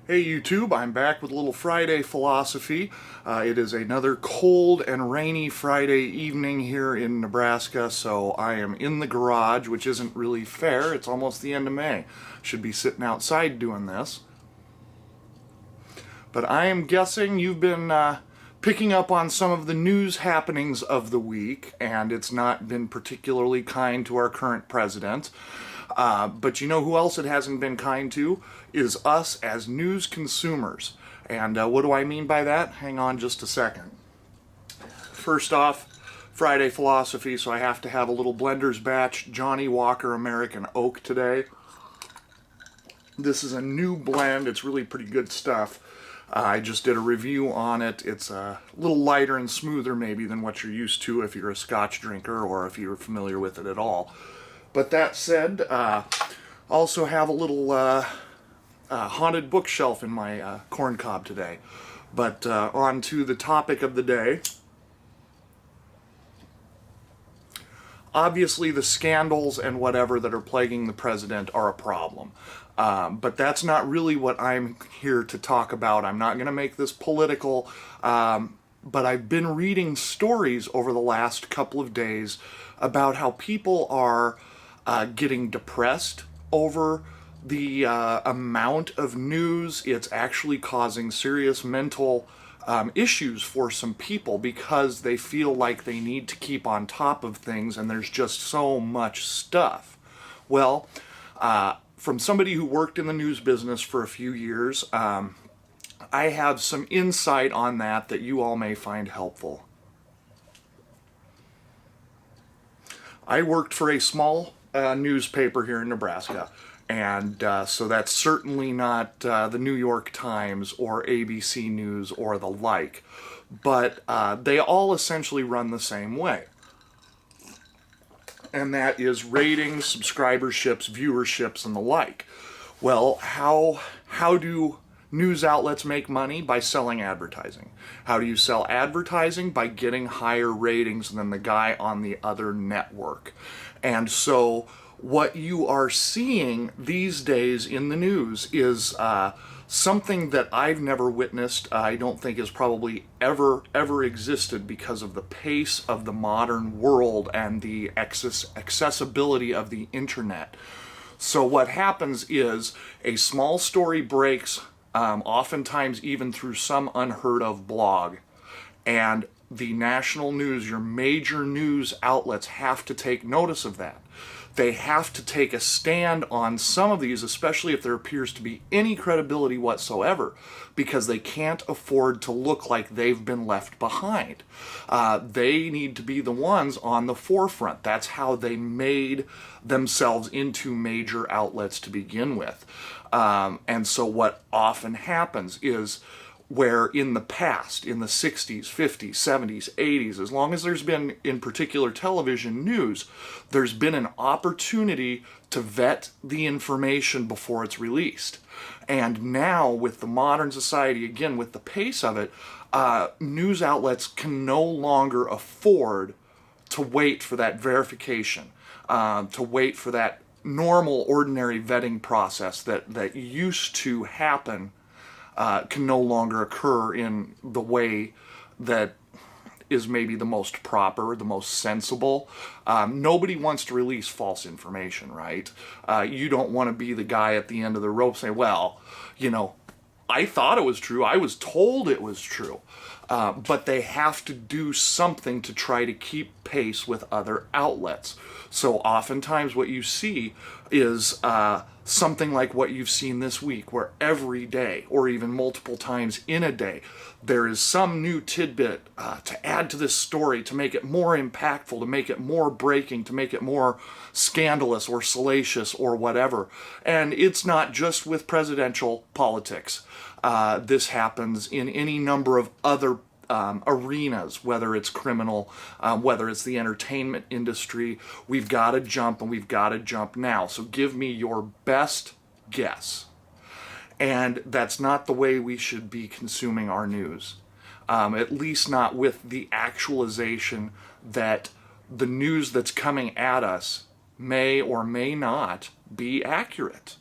Hey YouTube, I'm back with a little Friday philosophy. It is another cold and rainy Friday evening here in Nebraska, so I am in the garage, which isn't really fair. It's almost the end of May. Should be sitting outside doing this. But I am guessing you've been picking up on some of the news happenings of the week, and it's not been particularly kind to our current president. But you know who else it hasn't been kind to? Is us as news consumers. And what do I mean by that? Hang on just a second. First off, Friday philosophy, so I have to have a little Blender's Batch Johnny Walker American Oak today. This is a new blend. It's really pretty good stuff. I just did a review on it. It's a little lighter and smoother maybe than what you're used to if you're a Scotch drinker or if you're familiar with it at all. But that said, also have a little haunted bookshelf in my corn cob today. But on to the topic of the day. Obviously, the scandals and whatever that are plaguing the president are a problem. But that's not really what I'm here to talk about. I'm not going to make this political, but I've been reading stories over the last couple of days about how people are getting depressed over the amount of news. It's actually causing serious mental issues for some people because they feel like they need to keep on top of things and there's just so much stuff. Well, from somebody who worked in the news business for a few years, I have some insight on that you all may find helpful. I worked for a small newspaper here in Nebraska, and so that's certainly not the New York Times or ABC News or the like, but they all essentially run the same way. And that is ratings, subscriberships, viewerships, and the like. Well, how do news outlets make money? By selling advertising. How do you sell advertising? By getting higher ratings than the guy on the other network. And so what you are seeing these days in the news is something that I've never witnessed. I don't think has probably ever existed because of the pace of the modern world and the accessibility of the internet. So what happens is a small story breaks, oftentimes even through some unheard of blog, and the national news, your major news outlets, have to take notice of that. They have to take a stand on some of these, especially if there appears to be any credibility whatsoever, because they can't afford to look like they've been left behind. They need to be the ones on the forefront. That's how they made themselves into major outlets to begin with. And so what often happens is, where in the past, in the 60s, 50s, 70s, 80s, as long as there's been, in particular, television news, there's been an opportunity to vet the information before it's released. And now, with the modern society, again, with the pace of it, news outlets can no longer afford to wait for that verification, to wait for that normal, ordinary vetting process that used to happen. Can no longer occur in the way that is maybe the most proper, the most sensible. Nobody wants to release false information, right? You don't want to be the guy at the end of the rope saying, well, I thought it was true. I was told it was true. But they have to do something to try to keep pace with other outlets. So oftentimes what you see is something like what you've seen this week, where every day, or even multiple times in a day, there is some new tidbit to add to this story, to make it more impactful, to make it more breaking, to make it more scandalous or salacious or whatever. And it's not just with presidential politics. This happens in any number of other arenas, whether it's criminal, whether it's the entertainment industry. We've got to jump, and we've got to jump now. So give me your best guess. And that's not the way we should be consuming our news. At least not with the actualization that the news that's coming at us may or may not be accurate.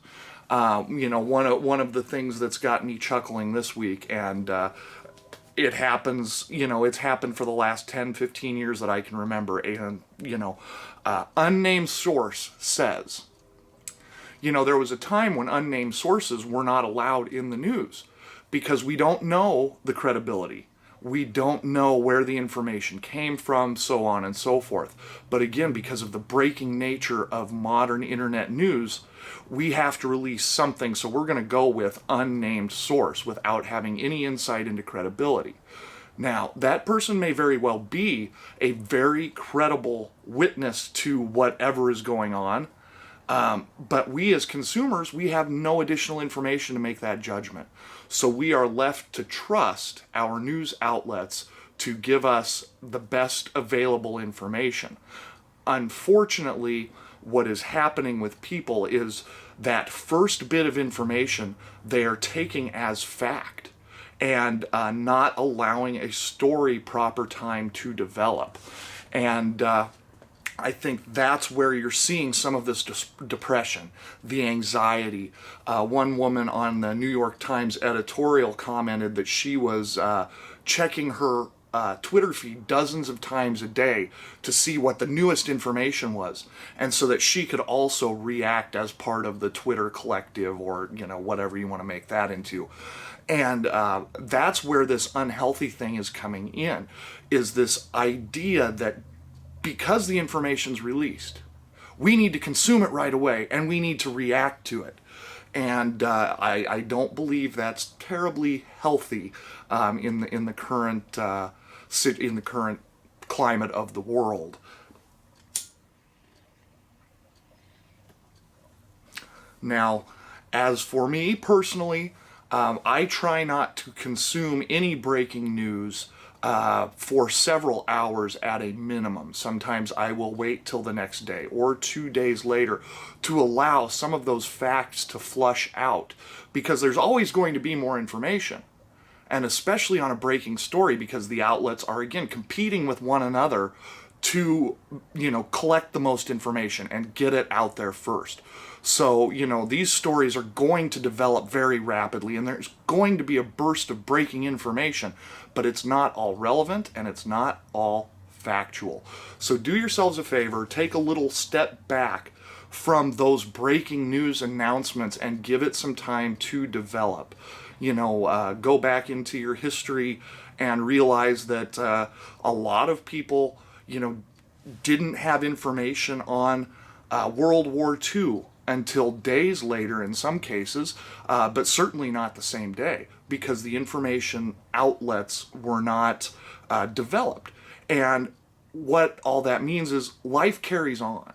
One of the things that's got me chuckling this week, and it happens, it's happened for the last 10, 15 years that I can remember, and, unnamed source says, there was a time when unnamed sources were not allowed in the news because we don't know the credibility. We don't know where the information came from, so on and so forth. But again, because of the breaking nature of modern internet news, we have to release something, so we're going to go with unnamed source without having any insight into credibility. Now, that person may very well be a very credible witness to whatever is going on, but we as consumers, we have no additional information to make that judgment. So we are left to trust our news outlets to give us the best available information. Unfortunately, what is happening with people is that first bit of information they are taking as fact and not allowing a story proper time to develop. And I think that's where you're seeing some of this depression, the anxiety. One woman on the New York Times editorial commented that she was checking her Twitter feed dozens of times a day to see what the newest information was, and so that she could also react as part of the Twitter collective, or whatever you want to make that into. And that's where this unhealthy thing is coming in, is this idea that because the information's released, we need to consume it right away and we need to react to it. And I don't believe that's terribly healthy in the current climate of the world. Now, as for me personally, I try not to consume any breaking news for several hours at a minimum. Sometimes I will wait till the next day or 2 days later to allow some of those facts to flush out, because there's always going to be more information. And especially on a breaking story, because the outlets are, again, competing with one another to, collect the most information and get it out there first. So, these stories are going to develop very rapidly, and there's going to be a burst of breaking information, but it's not all relevant and it's not all factual. So do yourselves a favor, take a little step back from those breaking news announcements and give it some time to develop. Go back into your history and realize that a lot of people, didn't have information on World War II until days later in some cases, but certainly not the same day, because the information outlets were not developed. And what all that means is life carries on.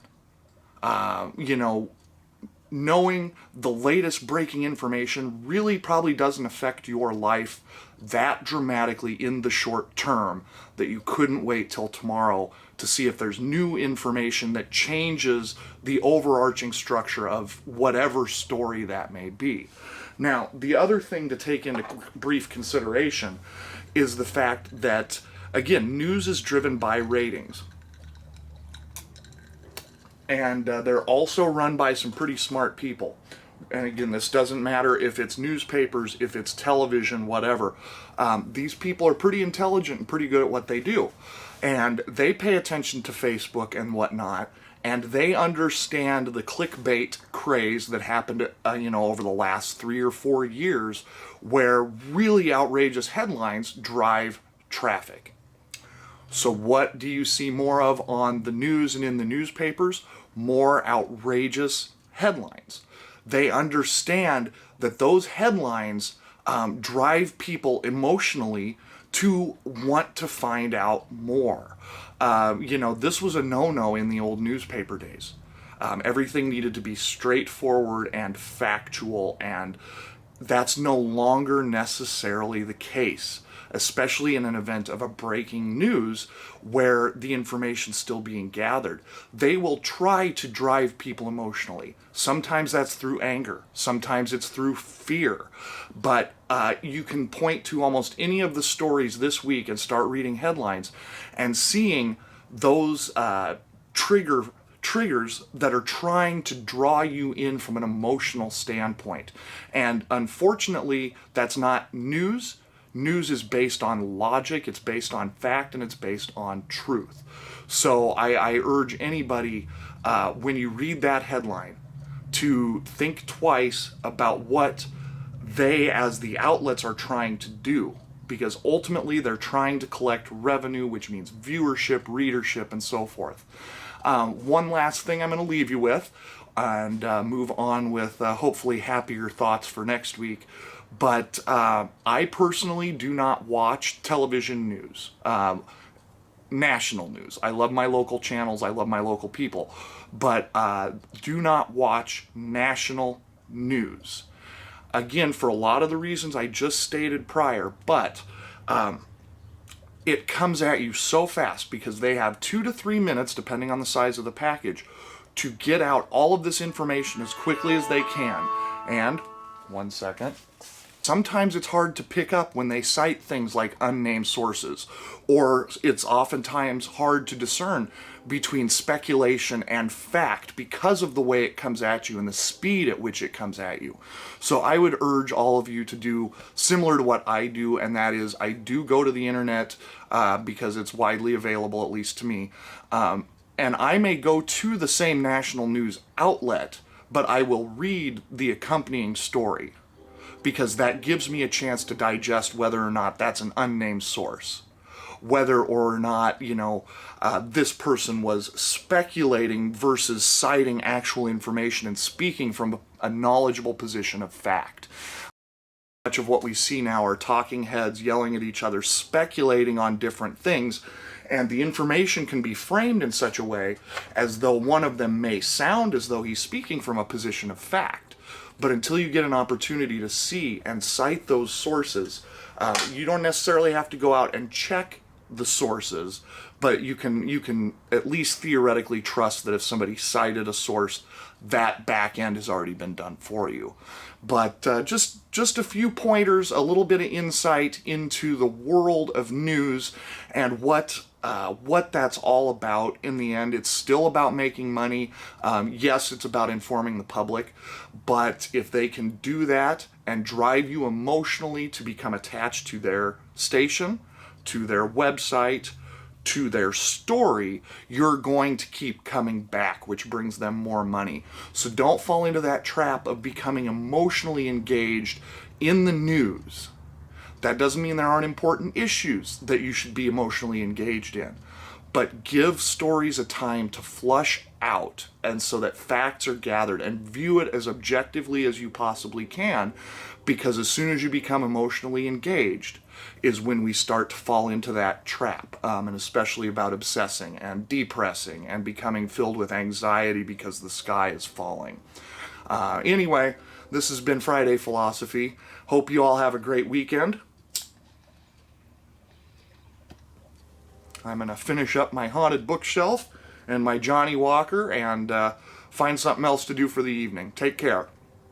Knowing the latest breaking information really probably doesn't affect your life that dramatically in the short term that you couldn't wait till tomorrow to see if there's new information that changes the overarching structure of whatever story that may be. Now, the other thing to take into brief consideration is the fact that, again, news is driven by ratings. And they're also run by some pretty smart people. And again, this doesn't matter if it's newspapers, if it's television, whatever. These people are pretty intelligent and pretty good at what they do. And they pay attention to Facebook and whatnot, and they understand the clickbait craze that happened, over the last 3 or 4 years, where really outrageous headlines drive traffic. So what do you see more of on the news and in the newspapers? More outrageous headlines. They understand that those headlines drive people emotionally to want to find out more. This was a no-no in the old newspaper days. Everything needed to be straightforward and factual, and that's no longer necessarily the case, especially in an event of a breaking news where the information's still being gathered. They will try to drive people emotionally. Sometimes that's through anger. Sometimes it's through fear. But you can point to almost any of the stories this week and start reading headlines and seeing those trigger triggers that are trying to draw you in from an emotional standpoint. And unfortunately, that's not news. News is based on logic, it's based on fact, and it's based on truth. So I urge anybody, when you read that headline, to think twice about what they, as the outlets, are trying to do. Because ultimately they're trying to collect revenue, which means viewership, readership, and so forth. One last thing I'm going to leave you with, and move on with hopefully happier thoughts for next week. But I personally do not watch television news, national news. I love my local channels, I love my local people, but do not watch national news. Again, for a lot of the reasons I just stated prior, but it comes at you so fast because they have 2 to 3 minutes, depending on the size of the package, to get out all of this information as quickly as they can. And, one second, sometimes it's hard to pick up when they cite things like unnamed sources, or it's oftentimes hard to discern between speculation and fact because of the way it comes at you and the speed at which it comes at you. So I would urge all of you to do similar to what I do, and that is I do go to the internet because it's widely available, at least to me, and I may go to the same national news outlet, but I will read the accompanying story, because that gives me a chance to digest whether or not that's an unnamed source, whether or not, this person was speculating versus citing actual information and speaking from a knowledgeable position of fact. Much of what we see now are talking heads yelling at each other, speculating on different things, and the information can be framed in such a way as though one of them may sound as though he's speaking from a position of fact. But until you get an opportunity to see and cite those sources, you don't necessarily have to go out and check the sources, but you can at least theoretically trust that if somebody cited a source, that back end has already been done for you. But just a few pointers, a little bit of insight into the world of news and what that's all about. In the end, it's still about making money. Yes, it's about informing the public, but if they can do that and drive you emotionally to become attached to their station, to their website, to their story, you're going to keep coming back, which brings them more money. So don't fall into that trap of becoming emotionally engaged in the news. That doesn't mean there aren't important issues that you should be emotionally engaged in, but give stories a time to flush out, and so that facts are gathered, and view it as objectively as you possibly can, because as soon as you become emotionally engaged is when we start to fall into that trap, and especially about obsessing and depressing and becoming filled with anxiety because the sky is falling. Anyway, this has been Friday Philosophy. Hope you all have a great weekend. I'm going to finish up my haunted bookshelf and my Johnny Walker and find something else to do for the evening. Take care.